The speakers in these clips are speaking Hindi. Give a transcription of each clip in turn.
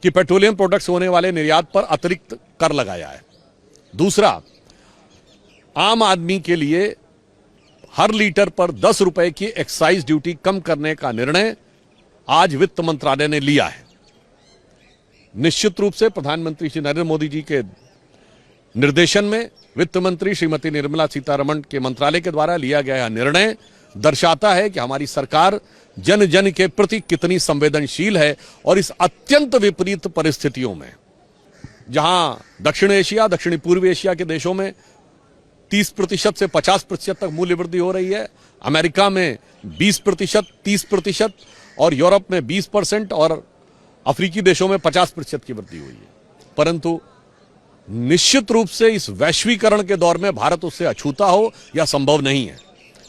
कि पेट्रोलियम प्रोडक्ट्स होने वाले निर्यात पर अतिरिक्त कर लगाया है। दूसरा, आम आदमी के लिए हर लीटर पर 10 रुपए की एक्साइज ड्यूटी कम करने का निर्णय आज वित्त मंत्रालय ने लिया है। निश्चित रूप से प्रधानमंत्री श्री नरेंद्र मोदी जी के निर्देशन में वित्त मंत्री श्रीमती निर्मला सीतारमण के मंत्रालय के द्वारा लिया गया निर्णय दर्शाता है कि हमारी सरकार जन जन के प्रति कितनी संवेदनशील है और इस अत्यंत विपरीत परिस्थितियों में, जहां दक्षिण एशिया, दक्षिणी पूर्व एशिया के देशों में 30% से 50% तक मूल्य वृद्धि हो रही है, अमेरिका में 20%, 30% और यूरोप में 20% और अफ्रीकी देशों में 50% की वृद्धि हुई है। परंतु निश्चित रूप से इस वैश्वीकरण के दौर में भारत उससे अछूता हो यह संभव नहीं है।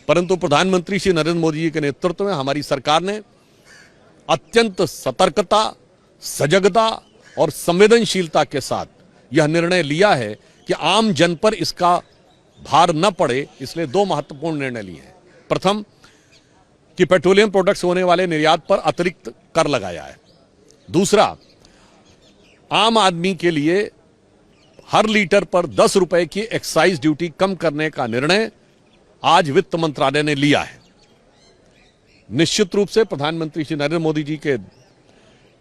परंतु प्रधानमंत्री श्री नरेंद्र मोदी जी के नेतृत्व में हमारी सरकार ने अत्यंत सतर्कता, सजगता और संवेदनशीलता के साथ यह निर्णय लिया है कि आम जन पर इसका भार न पड़े, इसलिए दो महत्वपूर्ण निर्णय लिए हैं। प्रथम, कि पेट्रोलियम प्रोडक्ट्स होने वाले निर्यात पर अतिरिक्त कर लगाया है। दूसरा, आम आदमी के लिए हर लीटर पर 10 रुपए की एक्साइज ड्यूटी कम करने का निर्णय आज वित्त मंत्रालय ने लिया है। निश्चित रूप से प्रधानमंत्री श्री नरेंद्र मोदी जी के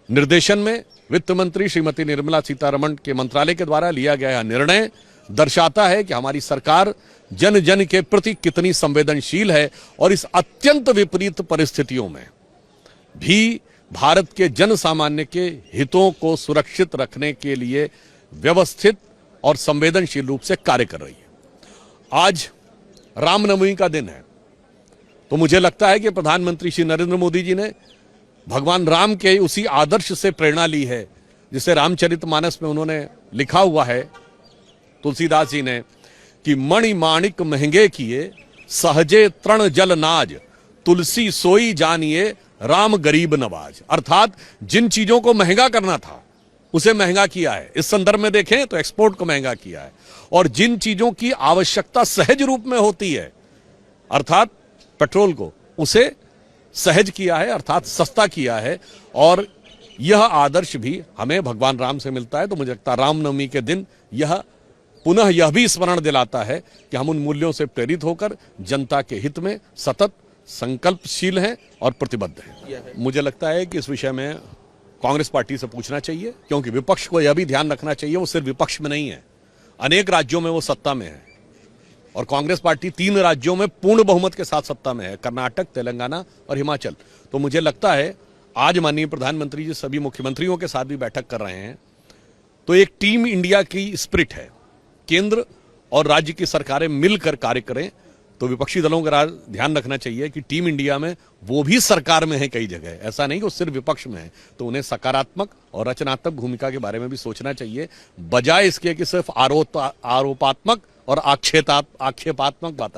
निर्देशन में वित्त मंत्री श्रीमती निर्मला सीतारमण के मंत्रालय के द्वारा लिया गया निर्णय दर्शाता है कि हमारी सरकार जन जन के प्रति कितनी संवेदनशील है और इस अत्यंत विपरीत परिस्थितियों में भी भारत के जन सामान्य के हितों को सुरक्षित रखने के लिए व्यवस्थित और संवेदनशील रूप से कार्य कर रही है। आज रामनवमी का दिन है, तो मुझे लगता है कि प्रधानमंत्री श्री नरेंद्र मोदी जी ने भगवान राम के उसी आदर्श से प्रेरणा ली है जिसे रामचरितमानस में उन्होंने लिखा हुआ है, तुलसीदास जी ने, कि मणि माणिक महंगे किए, सहजे तृण जल नाज, तुलसी सोई जानिए, राम गरीब नवाज। अर्थात जिन चीजों को महंगा करना था उसे महंगा किया है। इस संदर्भ में देखें तो एक्सपोर्ट को महंगा किया है, और जिन चीजों की आवश्यकता सहज रूप में होती है, अर्थात पेट्रोल को, उसे सहज किया है, अर्थात सस्ता किया है। और यह आदर्श भी हमें भगवान राम से मिलता है। तो मुझे लगता है रामनवमी के दिन यह पुनः यह भी स्मरण दिलाता है कि हम उन मूल्यों से प्रेरित होकर जनता के हित में सतत संकल्पशील हैं और प्रतिबद्ध हैं। मुझे लगता है कि इस विषय में कांग्रेस पार्टी से पूछना चाहिए, क्योंकि विपक्ष को यह भी ध्यान रखना चाहिए वो सिर्फ विपक्ष में नहीं है, अनेक राज्यों में वो सत्ता में है, और कांग्रेस पार्टी 3 राज्यों में पूर्ण बहुमत के साथ सत्ता में है, कर्नाटक, तेलंगाना और हिमाचल। तो मुझे लगता है आज माननीय प्रधानमंत्री जी सभी मुख्यमंत्रियों के साथ भी बैठक कर रहे हैं, तो एक टीम इंडिया की स्पिरिट है। केंद्र और राज्य की सरकारें मिलकर कार्य करें, तो विपक्षी दलों का ध्यान रखना चाहिए कि टीम इंडिया में वो भी सरकार में है कई जगह, ऐसा नहीं कि वो सिर्फ विपक्ष में है। तो उन्हें सकारात्मक और रचनात्मक भूमिका के बारे में भी सोचना चाहिए, बजाय इसके कि सिर्फ आरोपात्मक और आक्षेपात्मक बातें